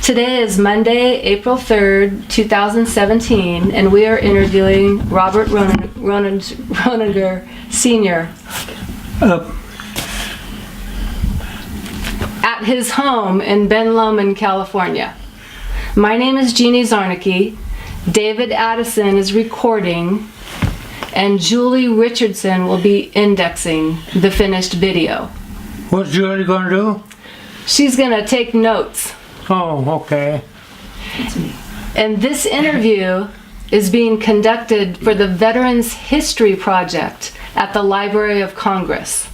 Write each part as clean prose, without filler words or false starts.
Today is Monday, April 3rd, 2017, and we are interviewing Robert Roninger Sr. At his home in Ben Lomond, California. My name is Jeannie Zarnicki. David Addison is recording, and Julie Richardson will be indexing the finished video. What's Julie going to do? She's going to take notes. Oh, okay. And this interview is being conducted for the Veterans History Project at the Library of Congress.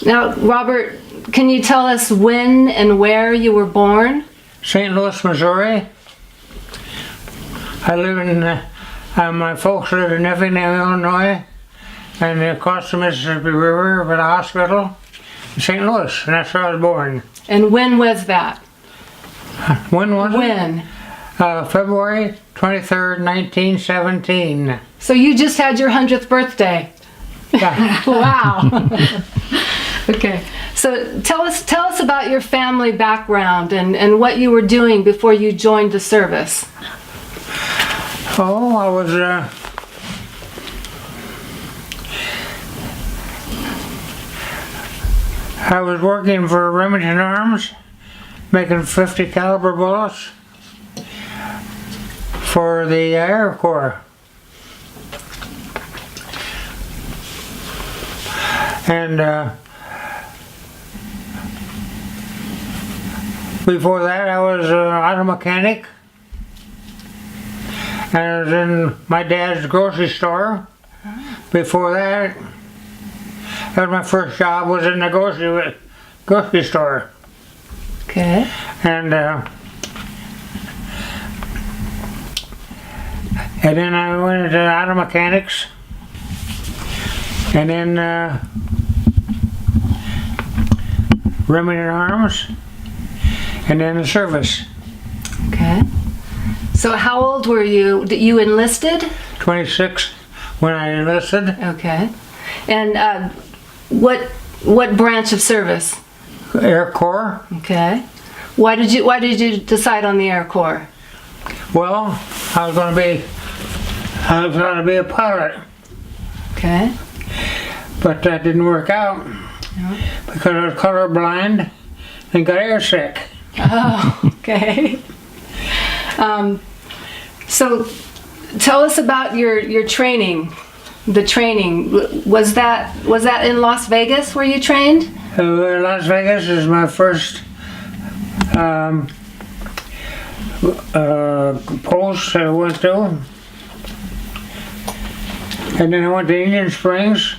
Now, Robert, can you tell us when and where you were born? St. Louis, Missouri. I live in, my folks live in Effingham, Illinois, and across the Mississippi River by the hospital in St. Louis, and that's where I was born. And when was that? When was it? When? February 23rd, 1917. So you just had your 100th birthday. Yeah. Wow. Okay. So tell us about your family background and what you were doing before you joined the service. Oh, I was working for Remington Arms, making 50 caliber bullets for the Air Corps. And before that I was an auto mechanic. And I was in my dad's grocery store. Before that was my first job, was in the grocery store. Okay. And then I went into auto mechanics. And then Remington Arms. And then the service. Okay. So how old were you? You enlisted? 26 when I enlisted. Okay. And what branch of service? Air Corps. Okay. Why did you decide on the Air Corps? Well, I was going to be a pilot. Okay. But that didn't work out because I was colorblind and got airsick. Oh, okay. So tell us about your training. The training, was that in Las Vegas where you trained? Las Vegas is my first post I went to. And then I went to Indian Springs,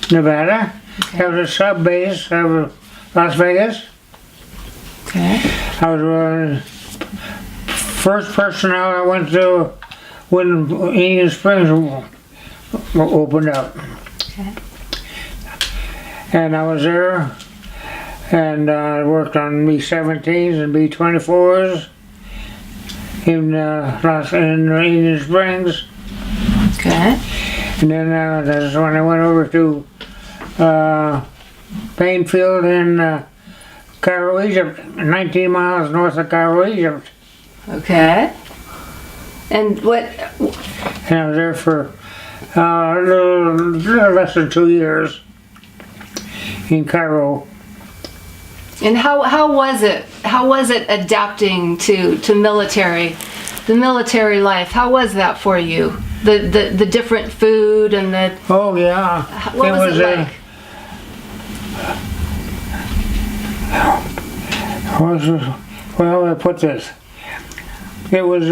Nevada. Okay. That was a sub base of Las Vegas. Okay. I was first personnel I went to when Indian Springs opened up. Okay. And I was there, and I worked on B-17s and B-24s in Indian Springs. Okay. And then that's when I went over to Painfield in Cairo, Egypt, 19 miles north of Cairo, Egypt. Okay. And what? And I was there for a little less than 2 years in Cairo. And how was it? How was it adapting to the military life? How was that for you? The different food and the. Oh yeah. What was it like? Well, I put this. It was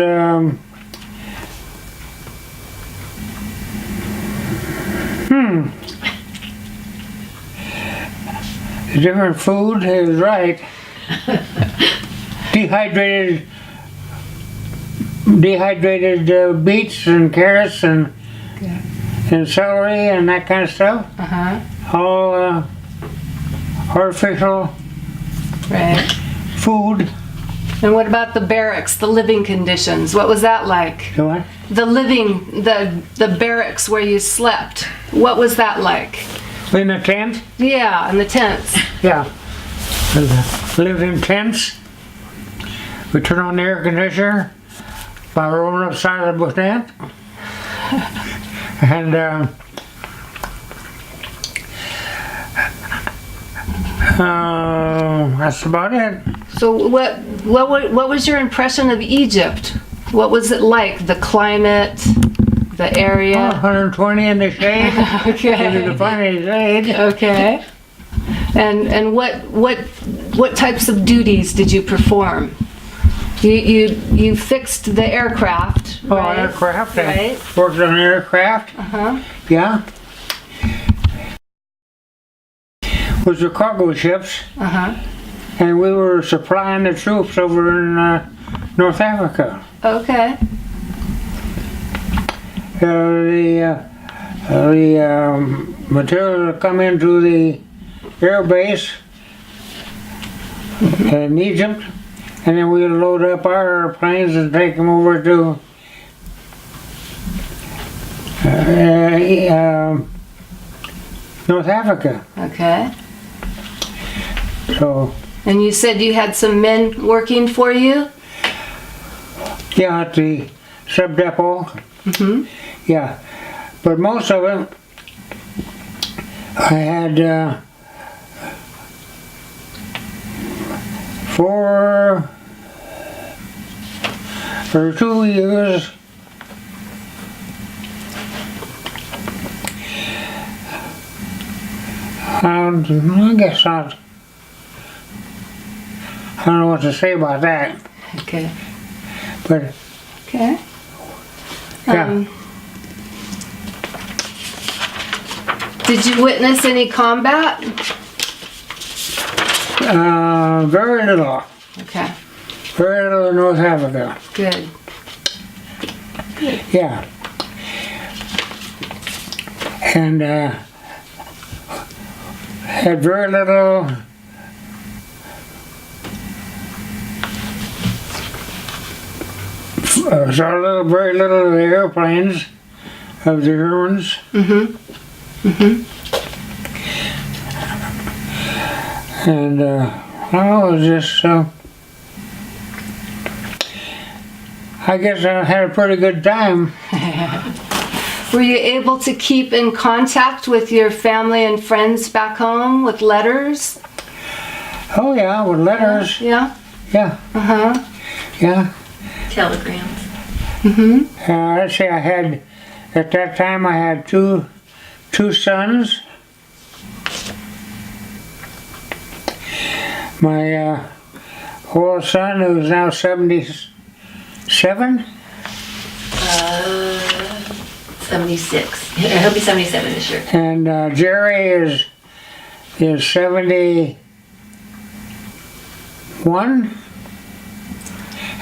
the different food is right. Dehydrated beets and carrots and celery and that kind of stuff. All artificial food. And what about the barracks, the living conditions? What was that like? The what? The barracks where you slept. What was that like? In the tent? Yeah, in the tents. Yeah. lived in tents. We turned on the air conditioner by rolling upside of the tent. And that's about it. So what was your impression of Egypt? What was it like? The climate, the area? 120 in the shade. Okay. In the funny shade. Okay. And what types of duties did you perform? You fixed the aircraft, Oh, right? aircraft. Right. I worked on aircraft. Uh-huh. Yeah. Was the cargo ships, Uh-huh. and we were supplying the troops over in North Africa. Okay. The material that come into the air base in Egypt, and then we load up our airplanes and take them over to North Africa. Okay. So And you said you had some men working for you? yeah, at the sub depot. Mm-hmm. Yeah, but most of it, I had for 2 years. I guess I don't know what to say about that, Okay. but Okay. yeah. Did you witness any combat? Very little. Okay. Very little in North Africa. Good. Yeah. And had very little very little of the airplanes of the Germans. Mm-hmm. Mm-hmm. And I was just, I guess I had a pretty good time. Were you able to keep in contact with your family and friends back home with letters? Oh yeah, with letters. Yeah. Yeah, Uh-huh. yeah. Telegrams. Mm-hmm. Let's see, I had, at that time I had two sons. My oldest son, who's now 77, 76. He'll be 77 this year. and Jerry is 71.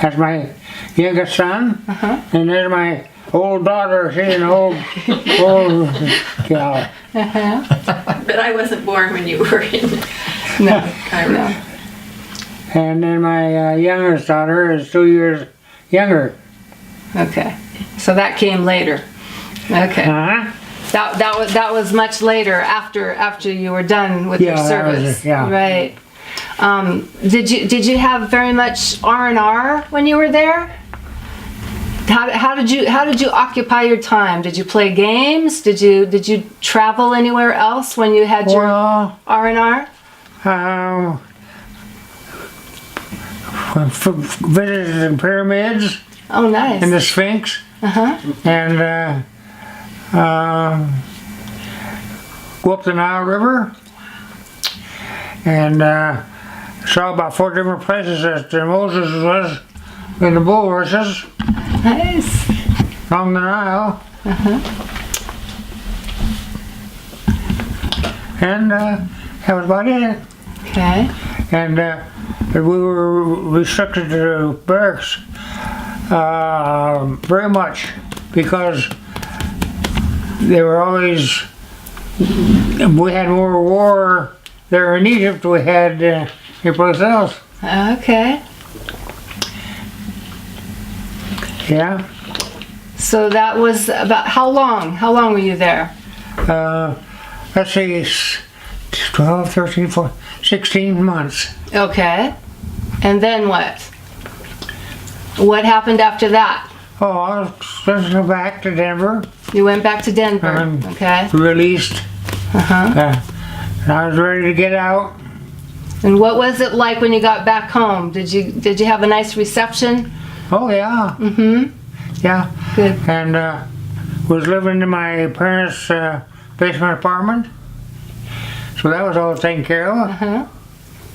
That's my youngest son. Uh-huh. And there's my old daughter. She's an old gal. Uh-huh. But I wasn't born when you were in No. Cairo. No. And then my youngest daughter is 2 years younger. Okay. So that came later. Okay. Huh? That was much later after you were done with your Yeah, that was service. it, yeah. Right. Did you have very much R&R when you were there? How did you occupy your time? Did you play games? Did you travel anywhere else when you had your Well, R&R? visited the pyramids Oh, nice. and the Sphinx, Uh-huh. and go up the Nile River, and saw about 4 different places that Moses was in the bulrushes Nice. along the Nile. Uh-huh. And that was about it. Okay. And we were restricted to barracks very much because they were always, we had more war there in Egypt we had anyplace else. Okay. Yeah. So that was about how long? How long were you there? Let's see, 12, 13, 14, 16 months. Okay. And then what? What happened after that? Oh, I was supposed to go back to Denver. You went back to Denver. Okay. Released. Uh-huh. And I was ready to get out. And what was it like when you got back home? Did you have a nice reception? Oh, yeah. Mm-hmm. Yeah. Good. And was living in my parents' basement apartment. So that was all taken care of. Uh-huh.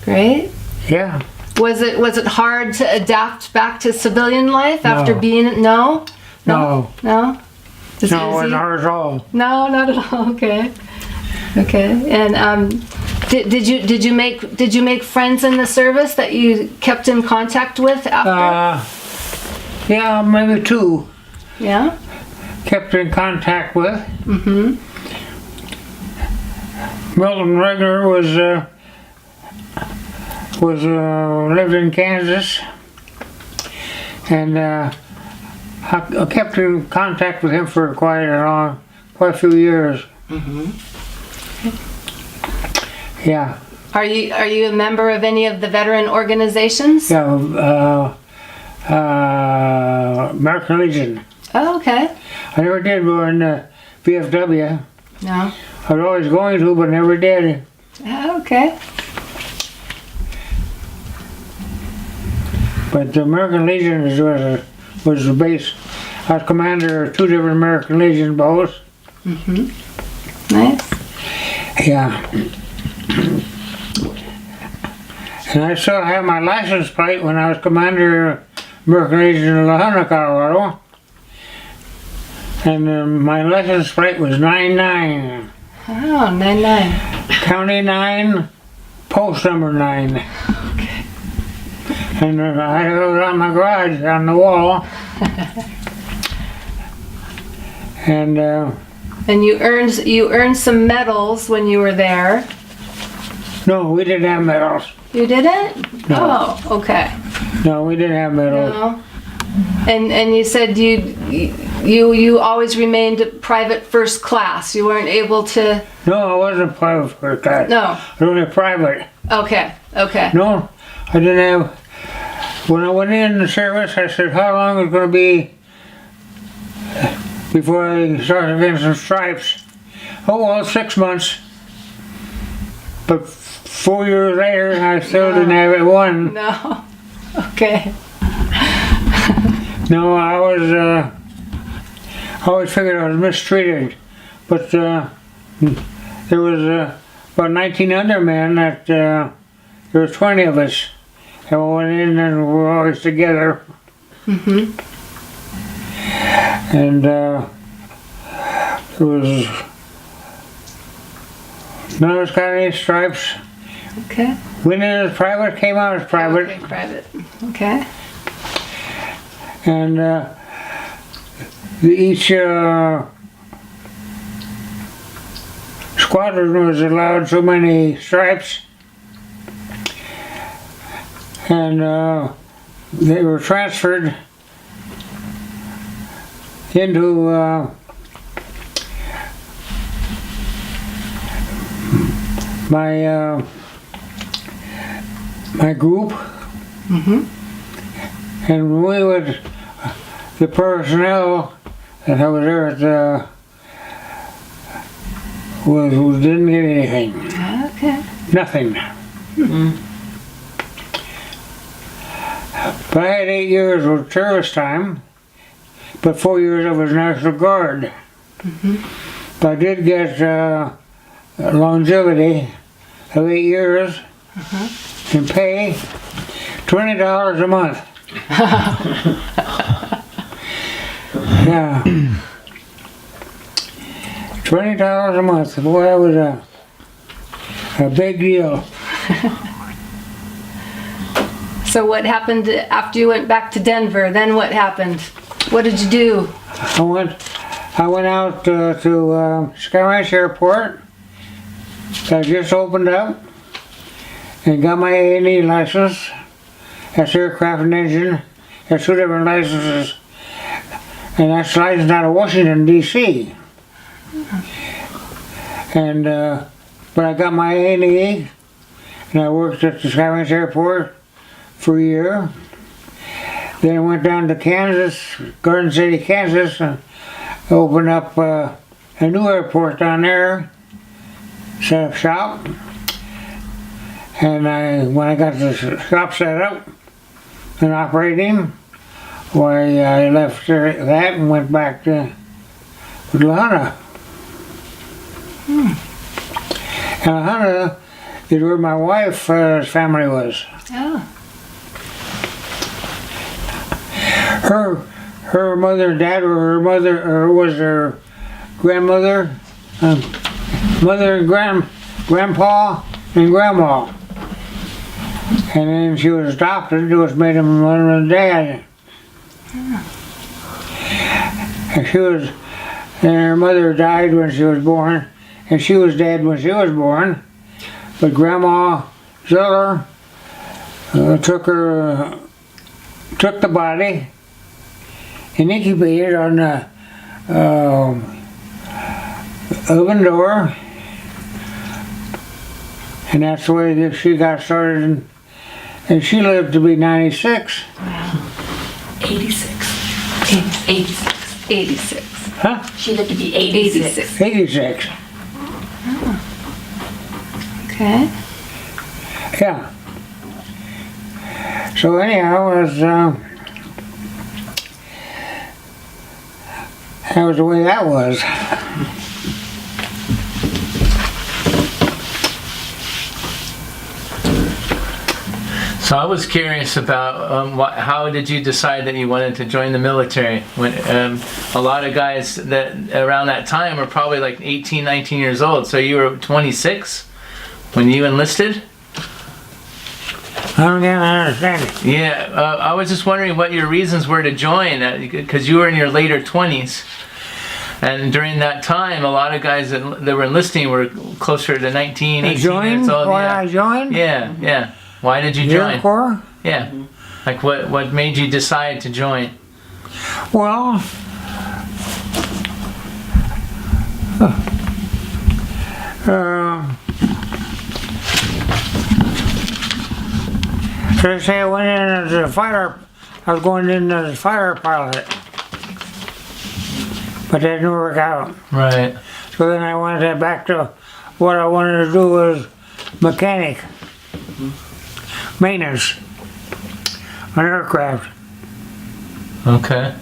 Great. Yeah. Was it hard to adapt back to civilian life after No. being no? No. No? Just No, it wasn't easy? hard at all. No, not at all. Okay. Okay. And did you make friends in the service that you kept in contact with after? Yeah, maybe 2 Yeah. kept in contact with. Mm-hmm. Milton Roninger lived in Kansas, and I kept in contact with him for quite a few years. Mm-hmm. Yeah. Are you a member of any of the veteran organizations? Yeah. American Legion. Oh, okay. I never did go in VFW. No. I was always going to, but never did. Oh, okay. But the American Legion was the base. I was commander of 2 different American Legion boats. Mm-hmm. Nice. Yeah. And I still have my license plate when I was commander of American Legion in La Junta, Colorado. And my license plate was 99. Oh, 99. County 9, post number 9. Okay. And I had it on my garage on the wall. And And you earned some medals when you were there. no, we didn't have medals. You didn't? No. Oh, okay. No, we didn't have medals. No. And you said you always remained private first class. You weren't able to. No, I wasn't private first class. No. I was only private. Okay. Okay. No, I didn't have. When I went in the service, I said, how long is it going to be before I start getting some stripes? Oh, well, 6 months. But 4 years later, I still didn't have it one. No. Okay. No, I always figured I was mistreated. But there was about 19 other men that, there were 20 of us. And we went in and we were always together. Mm-hmm. And there was none of us got any stripes. Okay. Went in as private, came out as private. Okay, private. Okay. And each squadron was allowed so many stripes. And they were transferred into my group. Mm-hmm. And we would, the personnel that I was there at didn't get anything. Okay. Nothing. Mm-hmm. But I had 8 years of service time, but 4 years of was National Guard. Mm-hmm. But I did get longevity of 8 years and pay $20 a month. Yeah. $20 a month. Boy, that was a big deal. So what happened after you went back to Denver? Then what happened? What did you do? I went out to Sky Ranch Airport. I just opened up and got my A&E license. That's aircraft and engine. That's 2 different licenses. And that's licensed out of Washington, D.C. And but I got my A&E, and I worked at the Skyranch Airport for a year. Then I went down to Kansas, Garden City, Kansas, and opened up a new airport down there, set up shop. And when I got the shop set up and operating, why I left that and went back to La And La is where my wife's family was. Oh. Her mother and dad were her mother, or was her grandmother, mother and grandpa and grandma. And then she was adopted, which made him mother and dad. And her mother died when she was born, and she was dead when she was born. But Grandma Ziller took the body and incubated on the oven door, and that's the way that she got started. And she lived to be 96. 86. 86. 86. Huh? She lived to be 86. 86. Okay. Yeah. So anyhow, that was the way that was. So I was curious about how did you decide that you wanted to join the military? When a lot of guys that around that time were probably like 18, 19 years old. So you were 26 when you enlisted? I don't understand it. Yeah, I was just wondering what your reasons were to join, because you were in your later 20s. And during that time, a lot of guys that were enlisting were closer to 19, 18 years old. Why Yeah. I joined? Yeah. Why did you Air join? Corps? Yeah. Like what made you decide to join? Well, so say I went in as a fighter. I was going in as a fighter pilot, but that didn't work out. Right. So then I went back to what I wanted to do was mechanic, maintenance on aircraft. Okay.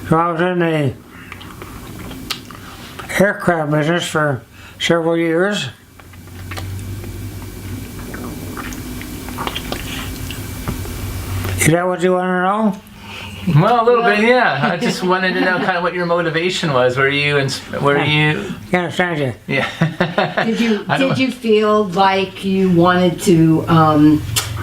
So I was in the aircraft business for several years. Is that what you want to know? Well, a little bit, yeah. I just wanted to know kind of what your motivation was. Were you? Can't understand you. Yeah. Did you feel like you wanted to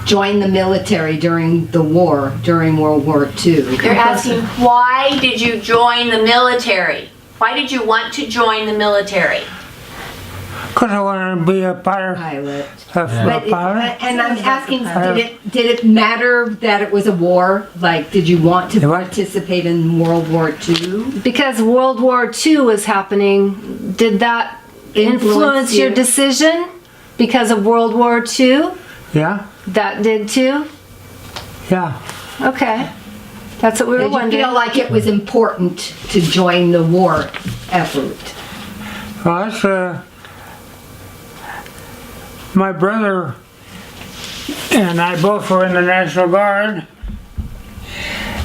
join the military during the war, during World War II? They're asking, why did you join the military? Why did you want to join the military? Because I wanted to be a pilot. And I'm asking, did it matter that it was a war? Like, did you want to participate in World War II? Because World War II was happening, did that influence your decision? Because of World War II? Yeah, That did too? yeah. Okay. That's what we were Did you wondering. feel like it was important to join the war effort? Well, that's, my brother and I both were in the National Guard,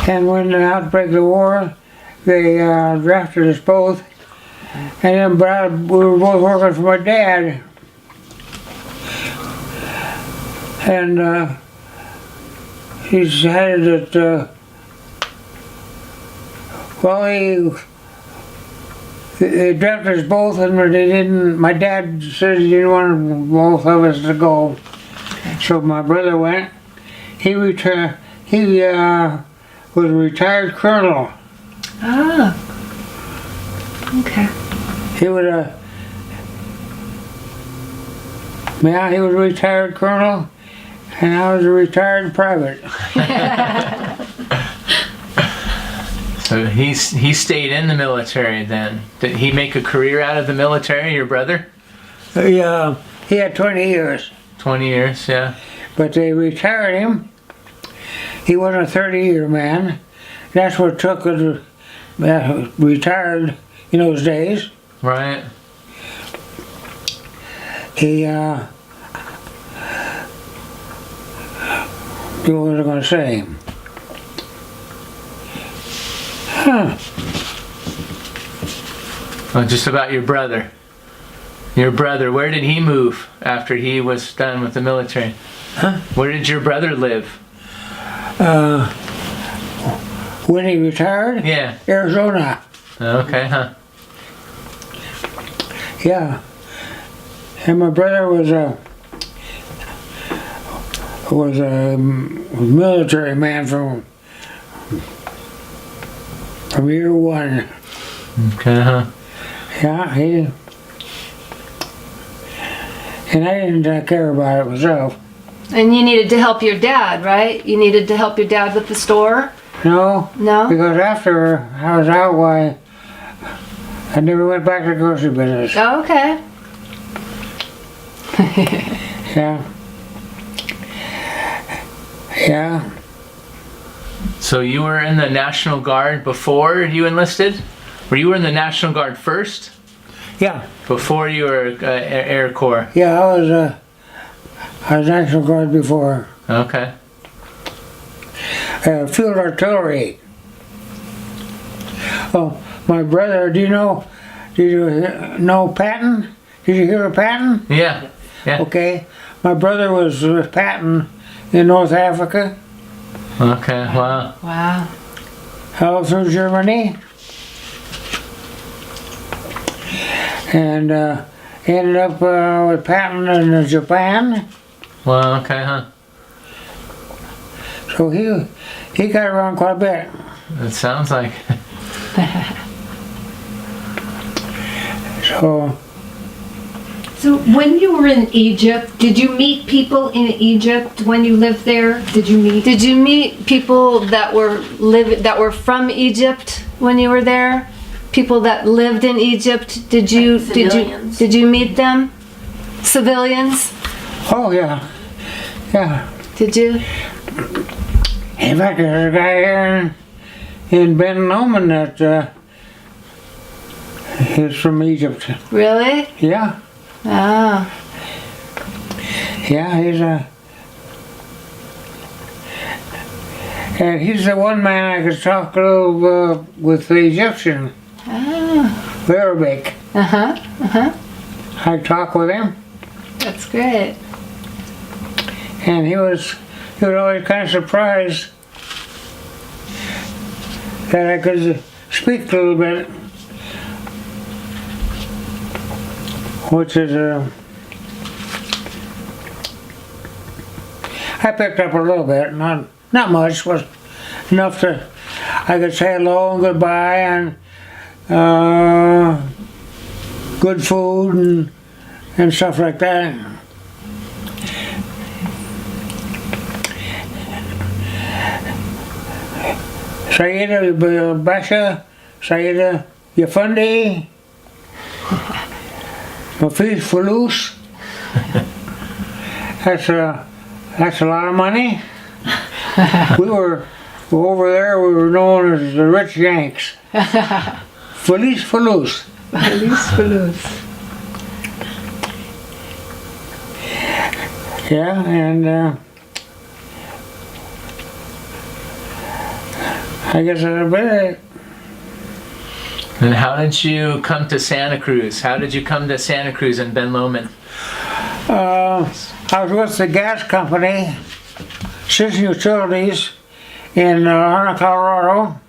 and when the outbreak of the war, they drafted us both, and then we were both working for my dad, and he decided that, they drafted us both, and they didn't. My dad said he didn't want both of us to go, so my brother went. He retired. He was a retired colonel. Ah. Okay. He was he was a retired colonel, and I was a retired private. So he stayed in the military then. Did he make a career out of the military, your brother? He had 20 years, 20 years, yeah. but they retired him. He wasn't a 30-year man. That's what took it. Retired in those days. Right. He, what was I going to say? Oh, just about your brother. Your brother, where did he move after he was done with the military? Huh? Where did your brother live? When he retired? Yeah. Arizona. Okay, huh? Yeah. And my brother was a military man from year one. Okay, huh? Yeah, he. And I didn't care about it myself. And you needed to help your dad, right? You needed to help your dad with the store? No. No? Because after I was out, why, I never went back to the grocery business. Oh, okay. Yeah. Yeah. So you were in the National Guard before you enlisted? Or you were in the National Guard first? Yeah. Before you were Air Corps? Yeah, I was National Guard before. Okay. Field artillery. Oh, my brother, did you know Patton? Did you hear of Patton? Yeah. Yeah. Okay. My brother was with Patton in North Africa, Okay, wow. Wow. all through Germany, and ended up with Patton in Japan. Wow, okay, huh? So he got around quite a bit. It sounds like. So when you were in Egypt, did you meet people in Egypt when you lived there? Did you meet people that were from Egypt when you were there? People that lived in Egypt? Did you meet them? Civilians? Oh yeah, yeah. Did you? In fact, there's a guy here in Ben Lomond that is from Egypt. Really? Yeah, Oh. yeah. And he's the one man I could talk a little with the Egyptian. Oh. Arabic. Uh-huh. Uh-huh. I talk with him, That's great. and he was always kind of surprised that I could speak a little bit, which is I picked up a little bit, not much, but enough to I could say hello and goodbye and good food and stuff like that. Sayyida Basha, Sayyida Yafundi, Mafis Fulus. That's a lot of money. We were over there. We were known as the rich Yanks. Feliz Fulus. Feliz Feliz. Yeah, and I guess that's about it. And how did you come to Santa Cruz? How did you come to Santa Cruz and Ben Lomond? I was with the gas company, Citizen Utilities, in Arnold, Colorado.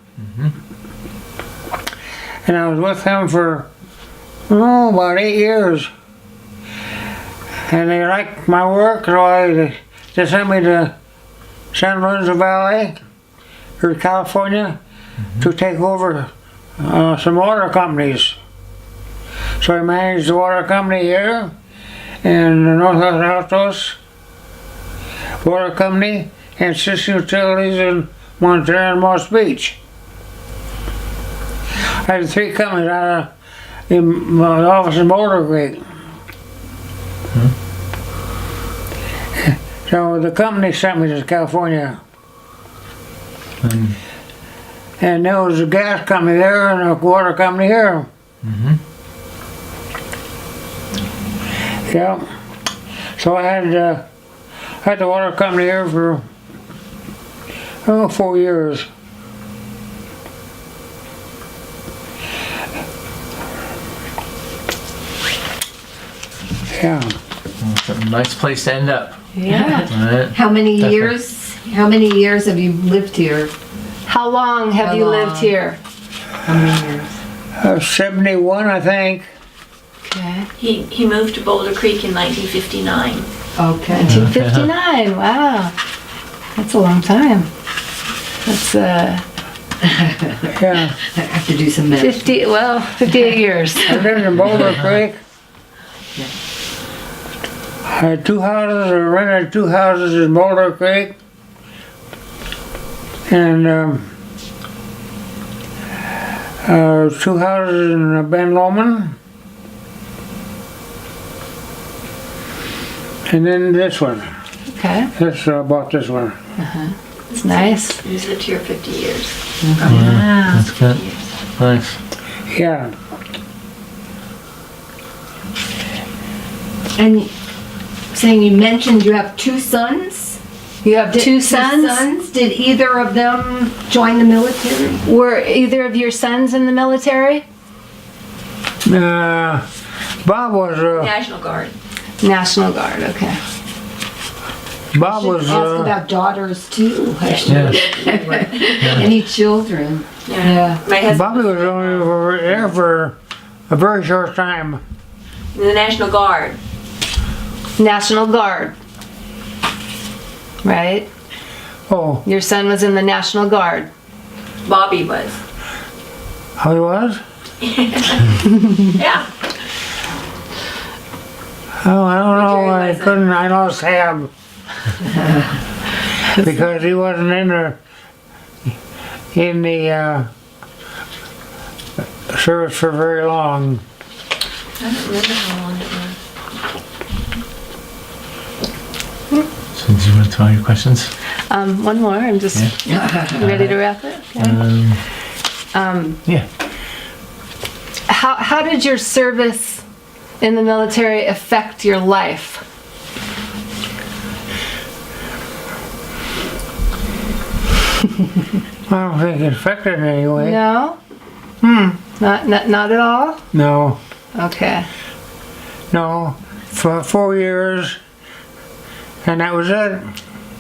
And I was with them for about 8 years. And they liked my work, so they sent me to San Lorenzo Valley, or California, to take over some water companies. So I managed the water company here, and the North Altos Water Company, and Citizen Utilities in Montana and Moss Beach. I had 3 companies out of the office in Boulder Creek. So the company sent me to California. And there was a gas company there and a water company here. Yeah. So I had the water company here for 4 years. Yeah. It's a nice place to end up. Yeah. Right. How many years? How many years have you lived here? How long have How you long? lived here? How many years? 71, I think. Okay. He moved to Boulder Creek in 1959. Okay. 259. Wow. That's a long time. That's Yeah. I have to do some math. 58 years. I lived in Boulder Creek. I had 2 houses, I rented 2 houses in Boulder Creek. And 2 houses in Ben Lomond. And then this one. Okay. I bought this one. It's nice. He's lived here 50 years. Wow. That's good. Nice. Yeah. And saying you mentioned you have 2 sons? You have two sons? Did either of them join the military? Were either of your sons in the military? Bob was, National Guard. National Guard, okay. Bob Should was, ask about daughters too. Yeah. Any children? Yeah. My husband Bobby was only there for a very short time. in the National Guard. National Guard. Right? Oh, Your son was in the National Guard. Bobby was. how he was? Yeah. Oh, I don't know. Jerry I wasn't. couldn't. I lost Sam because he wasn't in the service for very long. I don't remember how long it was. So do you want to tell your questions? One more. I'm just ready to wrap it. Okay. Yeah. How did your service in the military affect your life? I don't think it affected me anyway. No? Not at all? No, Okay. no. For 4 years, and that was it.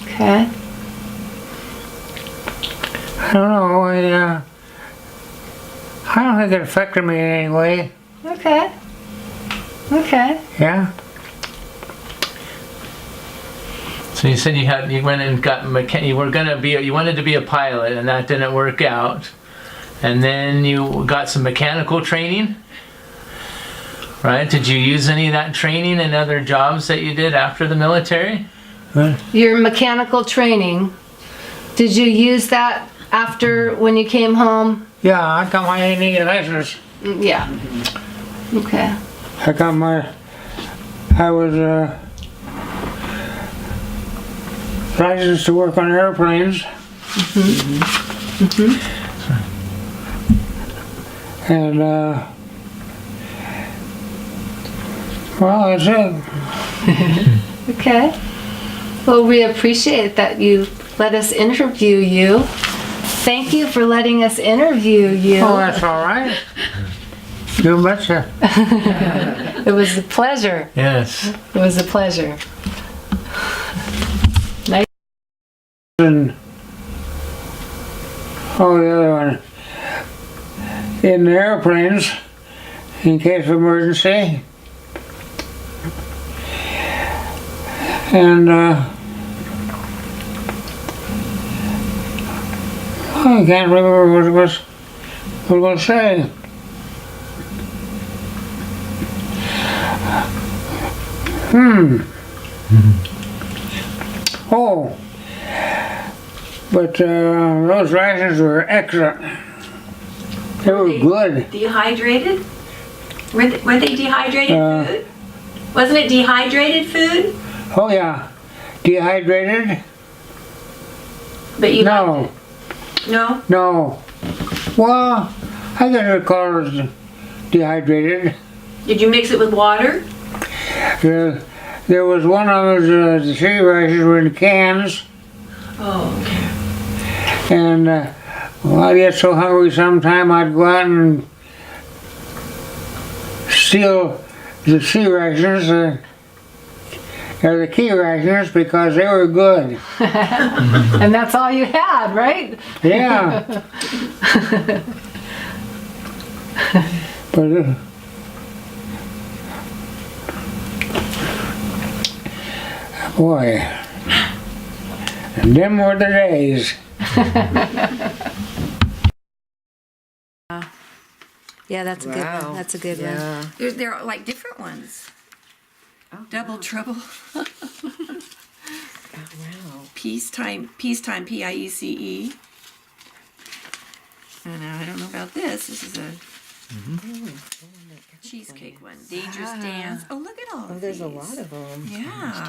Okay. I don't know. I don't think it affected me in any way. Okay. Okay. Yeah. So you said you went and got you wanted to be a pilot, and that didn't work out. And then you got some mechanical training, right? Did you use any of that training in other jobs that you did after the military? Your mechanical training, did you use that after when you came home? Yeah, I got my A&E license. Yeah. Okay. I was licensed to work on airplanes. And, well, that's it. Okay. Well, we appreciate that you let us interview you. Thank you for letting us interview you. Oh, that's all right. You betcha. It was a pleasure. Yes. It was a pleasure. Nice. And, oh, the other one. In the airplanes, in case of emergency. And, I can't remember what I was going to say. Oh, but those rations were excellent. They were good. Dehydrated? Were they dehydrated food? Wasn't it dehydrated food? Oh yeah, Dehydrated? But you No, liked it. No? no. Well, I guess it call it dehydrated. Did you mix it with water? There was one of those, the sea rices were in cans, Oh, okay. and well, I'd get so hungry sometime I'd go out and steal the sea rations, or the key rations, because they were good. And that's all you had, right? Yeah. But boy, them were the days. Yeah, that's a good Wow. one. That's a good one. Yeah. There are like different ones. Double trouble. Wow. Peacetime, P-I-E-C-E. I don't know about this. This is a cheesecake one. Dangerous Dance. Oh, look at all of There's these. a lot of them. Yeah.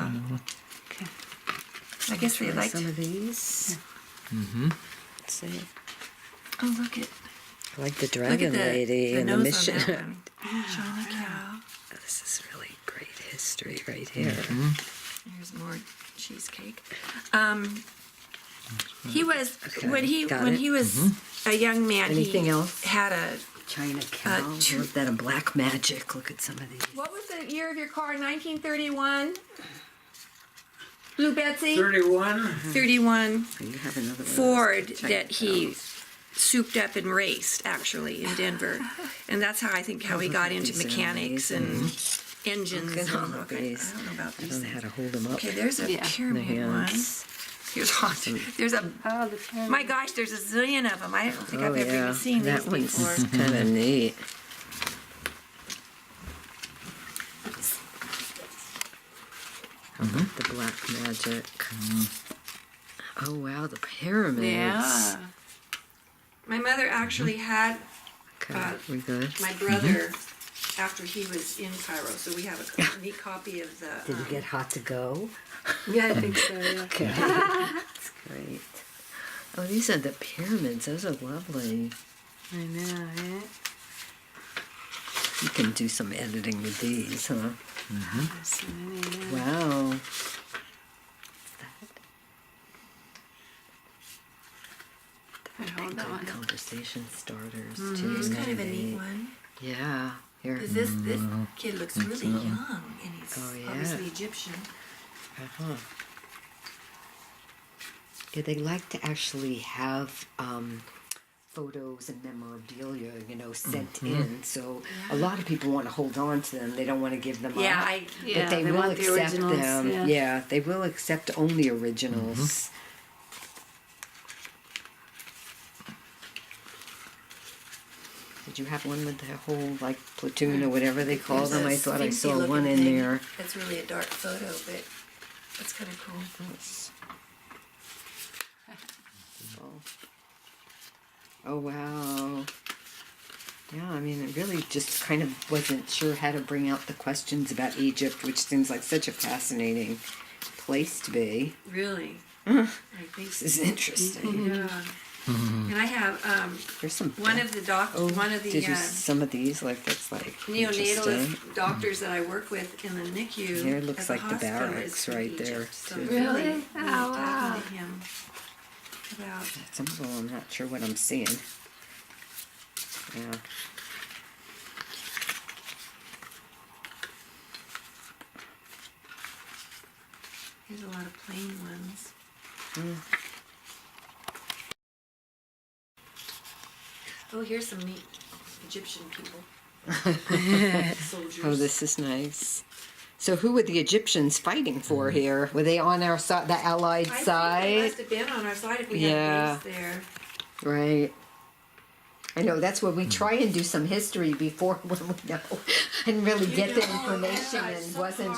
I guess they liked. Some of these. Let's see. Oh, look at I like the look dragon at the, lady the and the nose mission. on that one. China cow. This is really great history right here. Here's more cheesecake. He was Okay, when he got when it. he was a young man. Anything he else? had a. China cow. two- Look that a black magic. Look at some of these. What was the year of your car? 1931. Blue Betsy. 31? 31 Oh, you have another one of those Ford China that he cows. souped up and raced actually in Denver, and that's how I think how he got into These are mechanics and engines. Look at all and- of okay, these. I don't know about I these don't know how things. to hold them up. Okay, there's a Yeah. pyramid The one. hands. There's a. Oh, the pyramid. My gosh, there's a zillion of them. I don't think I've Oh, ever yeah. even seen That these one's before. kind of neat. The black magic. Oh wow, the pyramids. Yeah. My mother actually had Okay, we good? my brother after he was in Cairo, so we have a neat copy of the. Did you get hot to go? Yeah, I think so, yeah. Okay, that's great. Oh, these are the pyramids. Those are lovely. I know, right? You can do some editing with these, huh? There's so many, yeah. Wow. Hold that one. Conversation starters too. Here's kind of a maybe. neat one. Yeah. Here. Because this kid looks really young, and he's Oh, yeah. obviously Egyptian. Uh-huh. Yeah, they like to actually have photos and memorabilia, sent in. So a lot of people want to hold on to them. They don't want to give them Yeah, up. Yeah, But they they will want the accept originals, them. yeah. Yeah, they will accept only originals. Did you have one with the whole platoon or whatever they call There's them? a I thought I saw sphinxy-looking one in thing. there. That's really a dark photo, but that's kind of cool. Oh wow. Yeah, I mean, it really just kind of wasn't sure how to bring out the questions about Egypt, which seems like such a fascinating place to be. Really, I think This is interesting. yeah. And I have There's some. one of the one of the Did you some of these? That's interesting. neonatalist doctors that I work with in the NICU. Here it looks at the like the hospital barracks is from right Egypt, there, So too. it's Really? really Oh, talking wow. to him about. Some of them I'm not sure what I'm seeing. Yeah. There's a lot of plain ones. Oh, here's some neat Egyptian people. Soldiers. Oh, this is nice. So, who were the Egyptians fighting for here? Were they on our side, the Allied I think they side? must have been on our side if we Yeah. had a base there. Right. I know, that's where we try and do some history before when we know and really get the information and wasn't